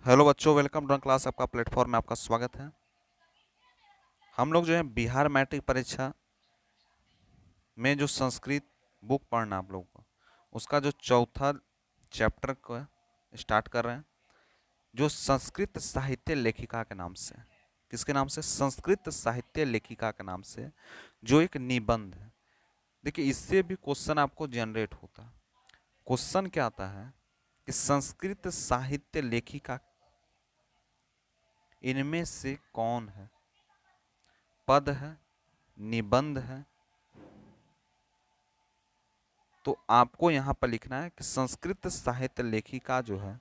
Hello बच्चों, welcome to class. आपका platform में आपका स्वागत है। हम लोग जो है बिहार मैट्रिक परीक्षा में जो संस्कृत बुक पढ़ना आप लोगों को, उसका जो चौथा चैप्टर को स्टार्ट कर रहे हैं, जो संस्कृत साहित्य लेखिका के नाम से। किसके नाम से? संस्कृत साहित्य लेखिका के नाम से, जो एक निबंध है। देखिए, इससे भी क्वेश्चन आपको जनरेट होता है। क्वेश्चन क्या आता है कि संस्कृत साहित्य लेखिका इनमें से कौन है? पद है, निबंध है। तो आपको यहाँ पर लिखना है कि संस्कृत साहित्य लेखिका जो है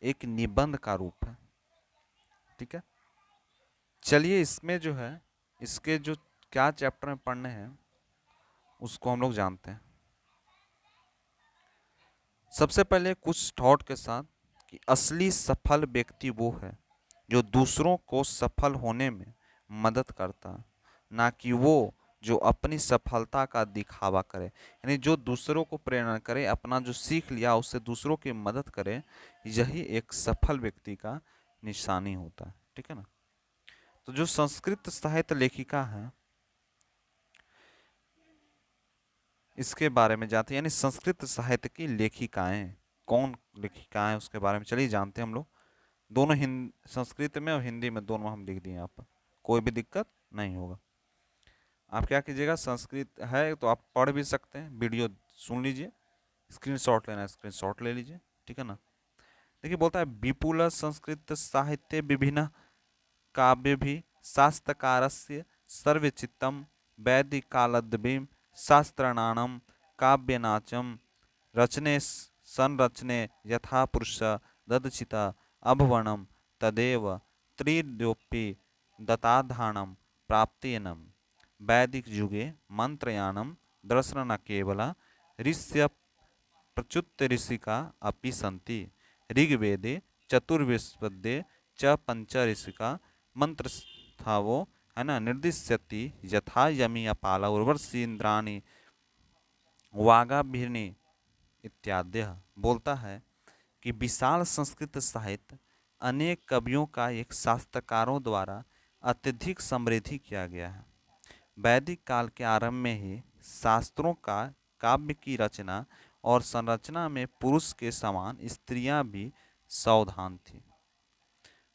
एक निबंध का रूप है। ठीक है, चलिए इसमें जो है इसके जो क्या चैप्टर में पढ़ने हैं उसको हम लोग जानते हैं। सबसे पहले कुछ थॉट के साथ कि असली सफल व्यक्ति वो है जो दूसरों को सफल होने में मदद करता है, ना कि वो जो अपनी सफलता का दिखावा करे। यानी जो दूसरों को प्रेरणा करे, अपना जो सीख लिया उससे दूसरों की मदद करे, यही एक सफल व्यक्ति का निशानी होता है। ठीक है ना? तो जो संस्कृत साहित्य लेखिका है इसके बारे में जानते हैं, यानी संस्कृत साहित्य की लेखिकाएं कौन लेखिकाएं उसके बारे में चलिए जानते हैं हम लोग। दोनों संस्कृत में और हिंदी में दोनों हम लिख दिए यहाँ पर, कोई भी दिक्कत नहीं होगा। आप क्या कीजिएगा, संस्कृत है तो आप पढ़ भी सकते हैं, वीडियो सुन लीजिए, स्क्रीनशॉट लेना है स्क्रीनशॉट ले लीजिए। ठीक है ना? देखिए, बोलता है विपुल संस्कृत साहित्य विभिन्न काव्य भी शास्त्रकारस्य सर्वचित्तम वैदिक कालद्वीम शास्त्राणाम काव्यनाचम रचने संरचने यथा पुरुष ददचिता अभवनम तदेव त्रिद्योपि दताधानम प्राप्तेनम वैदिक युगे मंत्रयानम दर्शन न केवल ऋष्य प्रच्युत ऋषिका अपि सन्ति ऋग्वेदे चतुर्विशपदे च पंच ऋषिका मंत्र स्थावो है ना निर्दिश्यति यथा यमी अपाला उर्वशी इंद्राणी वागाभिर्नि इत्यादि। बोलता है कि विशाल संस्कृत साहित्य अनेक कवियों का एक शास्त्रकारों द्वारा अत्यधिक समृद्धि किया गया है। वैदिक काल के आरंभ में ही शास्त्रों का काव्य की रचना और संरचना में पुरुष के समान स्त्रियां भी सावधान थीं।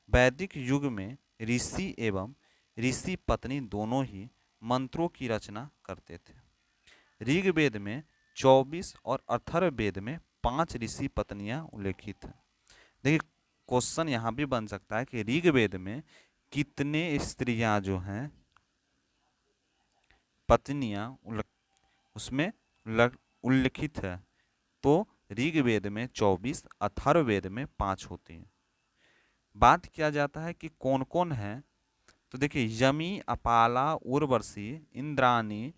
वैदिक युग में ऋषि एवं ऋषि पत्नी दोनों ही मंत्रों की रचना करते थे। ऋग्वेद में 24 और अथर्ववेद में 5 ऋषि पत्नियां उल्लेखित हैं। देखिए, क्वेश्चन यहाँ भी बन सकता है कि ऋग्वेद में कितने स्त्रियां जो हैं पत्नियां उसमें उल्लिखित है। तो ऋग्वेद में 24, अथर्ववेद में 5 होती हैं। बात किया जाता है कि कौन कौन है, तो देखिए यमी अपाला उर्वशी इंद्राणी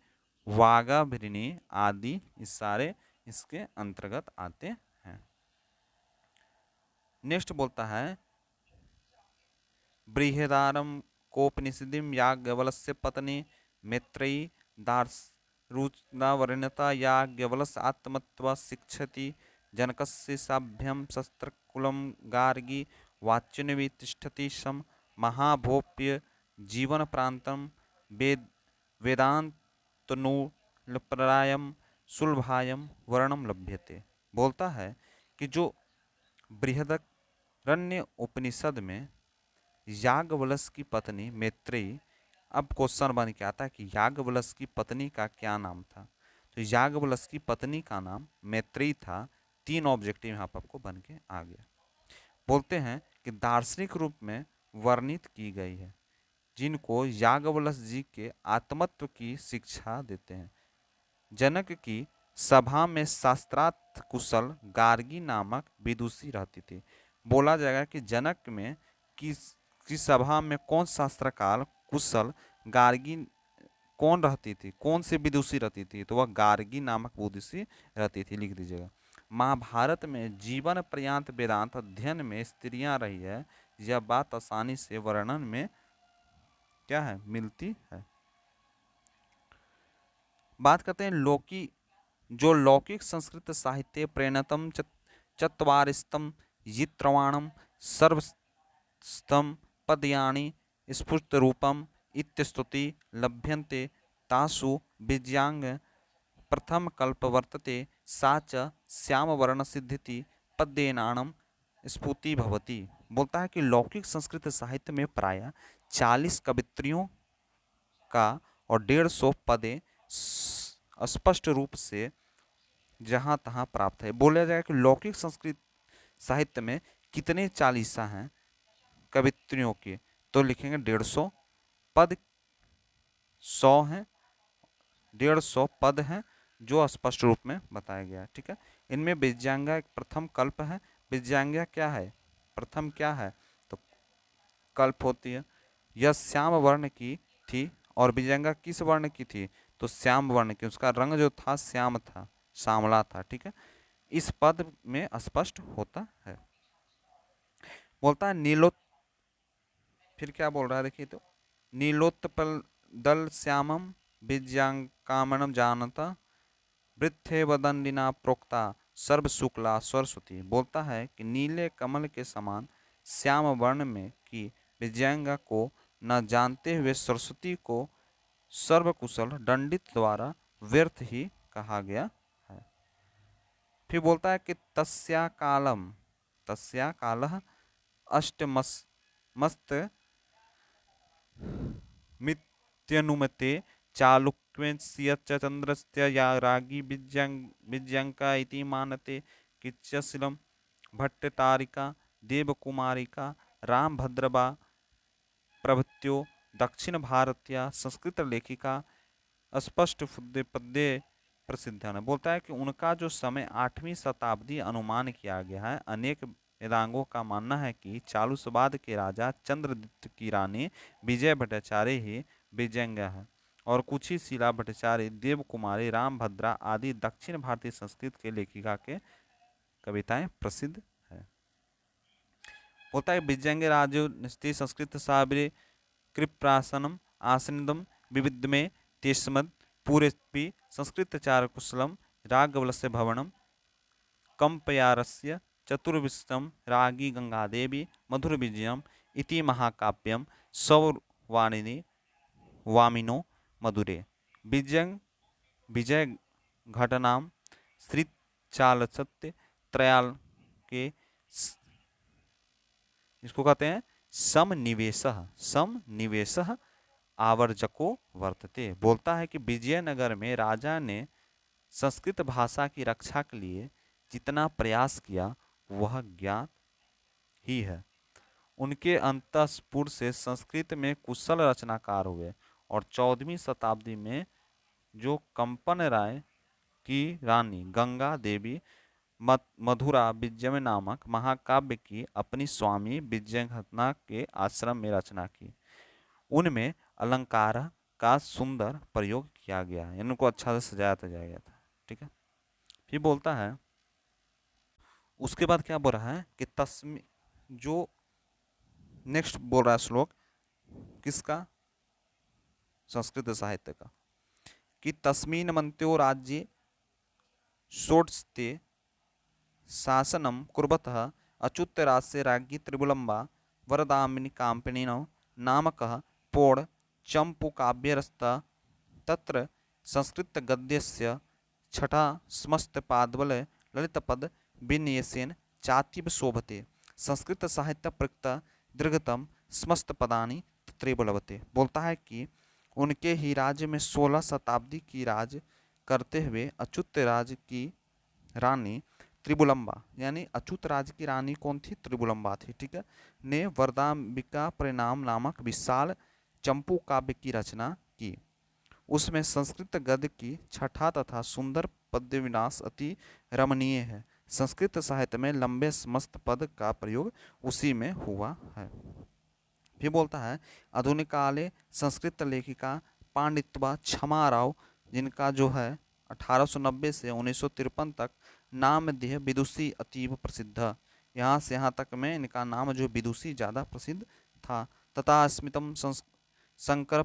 वागाभृणी आदि इस सारे इसके अंतर्गत आते हैं। नेक्स्ट बोलता है बृहदारम कोपनिषदिम याज्ञवल्क्य पत्नी मैत्रेयी दार्शरुचनावर्ण्यता याज्ञवल्क्य आत्मत्व शिक्षति जनकस्य साभ्यम शस्त्रकुलम गार्गी वाच्यन्वी तिष्ठति सम महाभोप्य जीवन प्रांतम वेदांतनुप्रायम सुलभायम वर्णम लभ्यते। बोलता है कि जो बृहदारण्य उपनिषद में याज्ञवल्क्य की पत्नी मैत्रेयी, अब क्वेश्चन बन के आता है कि याज्ञवल्क्य की पत्नी का क्या नाम था? तो याज्ञवल्क्य की पत्नी का नाम मैत्रेयी था। 3 ऑब्जेक्टिव यहाँ पर आपको बन के आ गया। बोलते हैं कि दार्शनिक रूप में वर्णित की गई है, जिनको याज्ञवल्क्य जी के आत्मत्व की शिक्षा देते हैं। जनक की सभा में शास्त्रार्थ कुशल गार्गी नामक विदुषी रहती थी। बोला जाएगा कि जनक में की सभा में कौन शास्त्रकार कुशल गार्गी कौन रहती थी, कौन से विदुषी रहती थी? तो वह गार्गी नामक विदुषी रहती थी। लिख दीजिएगा। महाभारत में जीवन पर्यंत वेदांत अध्ययन में स्त्रियां रही है, यह बात आसानी से वर्णन में क्या है मिलती है। बात करते हैं जो लौकिक संस्कृत साहित्य प्रेरणतम चत्वारिस्तम यित्रवाणम सर्व स्तम पदयानि स्फुटरूपम इत्यस्तुति लभ्यन्ते तासु विज्ञांग प्रथम कल्प वर्तते सा च श्यामवर्ण सिद्धिति पद्येनाणम स्फूर्ति भवति। बोलता है कि लौकिक संस्कृत साहित्य में प्राय 40 कवित्रियों का और 150 पदें स्पष्ट रूप से जहाँ तहाँ प्राप्त है। बोला जाए कि लौकिक संस्कृत साहित्य में कितने चालीसा हैं कवित्रियों के, तो लिखेंगे 150 पद, 100 हैं, 150 पद हैं जो स्पष्ट रूप में बताया गया है। ठीक है, इनमें विज्ञांगा एक प्रथम कल्प है। विज्ञांगा क्या है, प्रथम क्या है, तो कल्प होती है। यह श्याम वर्ण की थी, और विज्ञांगा किस वर्ण की थी, तो श्याम वर्ण की, उसका रंग जो था श्याम था, श्यामला था। ठीक है, इस पद में स्पष्ट होता है। बोलता है नीलो, फिर क्या बोल रहा है देखिए, तो नीलोत्पल दल श्यामम विज्ञांकामणम जानता वृद्धे वदंडिना प्रोक्ता सर्व शुक्ला सरस्वती। बोलता है कि नीले कमल के समान श्याम वर्ण में की विजयांगा को न जानते हुए सरस्वती को सर्वकुशल दंडित द्वारा व्यर्थ ही कहा गया है। फिर बोलता है कि तस्या कालम, तस्या कालः अष्टमस्त मित्यनुमते चालुक्यस्य च चन्द्रस्य या राज्ञी विज्ञांका इति मानते किच्चशिलं भट्टतारिका देवकुमारिका रामभद्रबा प्रभृत्यो दक्षिण भारतीय संस्कृत लेखिका स्पष्ट पद्य प्रसिद्ध है। बोलता है कि उनका जो समय 8वीं शताब्दी अनुमान किया गया है। अनेक वेदांगों का मानना है कि चालुसवाद के राजा चंद्रदित्य की रानी विजय भट्टाचार्य ही विजयंगा है, और कुछ ही शिला भट्टाचार्य, देव कुमारी, रामभद्रा आदि दक्षिण भारतीय संस्कृत के लेखिका के कविताएं प्रसिद्ध है। बोलता है विजयंगे राजो निस्ति संस्कृत साबरे कृप्रासनम आसनिदम विविधमे तेस्मद पूरेपि संस्कृतचारकुशलम रागवलस्य भवनम कंपयारस्य चतुर्विंशम रागी गंगादेवी मधुर विजयम इति महाकाव्यम सौवाणिनी वामिनो मधुरे विजयं विजय घटनाम श्री चालसत्य त्रयाल के इसको कहते हैं समनिवेशः, समनिवेशः आवर्जको वर्तते। बोलता है कि विजयनगर में राजा ने संस्कृत भाषा की रक्षा के लिए जितना प्रयास किया वह ज्ञात ही है। उनके अंतःपुर से संस्कृत में कुशल रचनाकार हुए, और 14वीं शताब्दी में जो कंपन राय की रानी गंगा देवी मधुरा विजय नामक महाकाव्य की अपनी स्वामी विजयघटना के आश्रम में रचना की। उनमें अलंकार का सुंदर प्रयोग किया गया है, इनको अच्छा से सजाया गया था। ठीक है, फिर बोलता है उसके बाद क्या बोल रहा है कि तस्मी जो नेक्स्ट बोल रहा है श्लोक किसका, संस्कृत साहित्य का, कि तस्मीन मंत्यो राज्ये षोडशते शासनम कुर्वतः अच्युतरास्य राज्ञी त्रिबुलम्बा वरदामिनी काम्पिनिनो नामकः पौड़ चंपूकाव्यरस्ता तत्र संस्कृत गद्यस्य छठा समस्त पादबल ललितपद विन्यासेन चातीव शोभते संस्कृत साहित्य प्रयुक्त दीर्घतम समस्त पदानि तत्रैव लभते। बोलता है कि उनके ही राज्य में 16 शताब्दी की राज करते हुए अच्युत राज की रानी त्रिबुलम्बा, यानी अच्युत राज की रानी कौन थी, त्रिबुलम्बा थी। ठीक है, ने वरदाम्बिका परिणाम नामक विशाल चंपू काव्य की रचना की। उसमें संस्कृत गद्य की छठा तथा सुंदर पद्य विन्यास अति रमणीय है। संस्कृत साहित्य में लंबे समस्त पद का प्रयोग उसी में हुआ है। फिर बोलता है आधुनिक काले संस्कृत लेखिका पांडित्वा क्षमा राव, जिनका जो है 1890 से 1953 तक नामधेय विदुषी अतीव प्रसिद्ध। यहाँ से यहाँ तक में इनका नाम जो विदुषी ज़्यादा प्रसिद्ध था। तथा स्मितम शंकर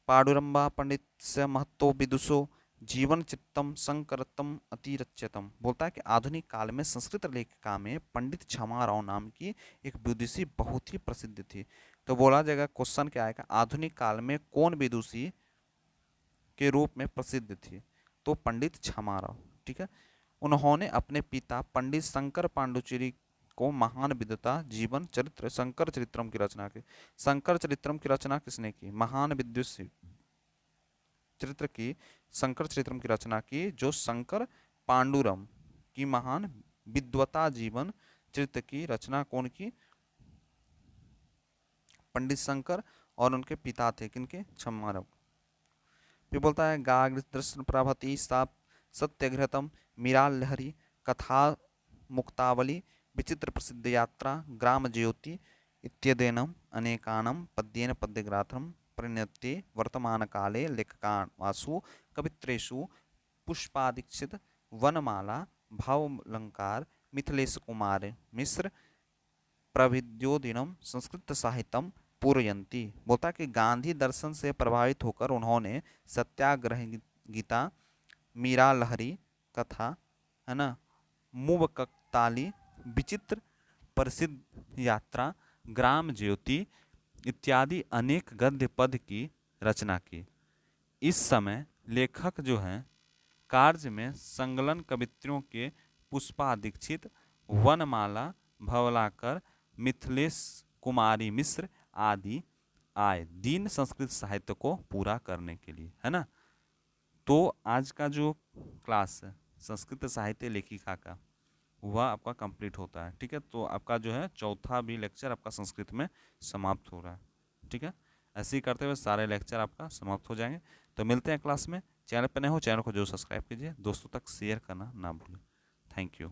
पाडुरंबा पंडित से महत्व विदुषो जीवन चित्तम संकरतम अतिरच्यतम, बोलता है कि आधुनिक काल में संस्कृत लेखिका में पंडित क्षमाराव नाम की एक विदुषी बहुत ही प्रसिद्ध थी। तो बोला जाएगा, क्वेश्चन क्या आएगा, आधुनिक काल में कौन विदुषी के रूप में प्रसिद्ध थी? तो पंडित क्षमाराव। ठीक है। उन्होंने अपने पिता पंडित शंकर पांडुचेरी को महान विद्वता जीवन चरित्र शंकर चरित्रम की रचना की। शंकर चरित्रम की रचना किसने की? महान विद्युषी चरित्र की शंकर चरित्रम की रचना की, जो शंकर पांडुरम की महान विद्वता जीवन चरित्र की रचना कौन की? पंडित शंकर, और उनके पिता थे किनके? क्षमारव। फिर बोलता है गाग्रदर्शन प्रभति सत्याग्रहतम मीरा लहरी कथा मुक्तावली विचित्र प्रसिद्ध यात्रा ग्राम ज्योति इत्यदेनम अनेकानम पद्येन पद्यग्राथम परिणत्ये वर्तमान काले लेखकासु कवित्रेषु पुष्पादीक्षित वनमाला भावालंकार मिथिलेश कुमार मिश्र प्रभिद्योदिनम संस्कृत साहित्यम पूरयंती। बोलता कि गांधी दर्शन से प्रभावित होकर उन्होंने सत्याग्रह गीता, मीरा लहरी कथा, है ना, मुबकताली विचित्र प्रसिद्ध यात्रा, ग्राम ज्योति इत्यादि अनेक गद्य पद की रचना की। इस समय लेखक जो हैं कार्य में संकलन कवित्रियों के पुष्पा दीक्षित, वनमाला भवलाकर, मिथिलेश कुमारी मिश्र आदि आए दीन संस्कृत साहित्य को पूरा करने के लिए, है ना। तो आज का जो क्लास है संस्कृत साहित्य लेखिका का, वह आपका कंप्लीट होता है। ठीक है। तो आपका जो है चौथा भी लेक्चर आपका संस्कृत में समाप्त हो रहा है। ठीक है। ऐसे ही करते हुए सारे लेक्चर आपका समाप्त हो जाएंगे। तो मिलते हैं क्लास में। चैनल पर नए हो, चैनल को जो सब्सक्राइब कीजिए, दोस्तों तक शेयर करना ना भूलें। Thank you.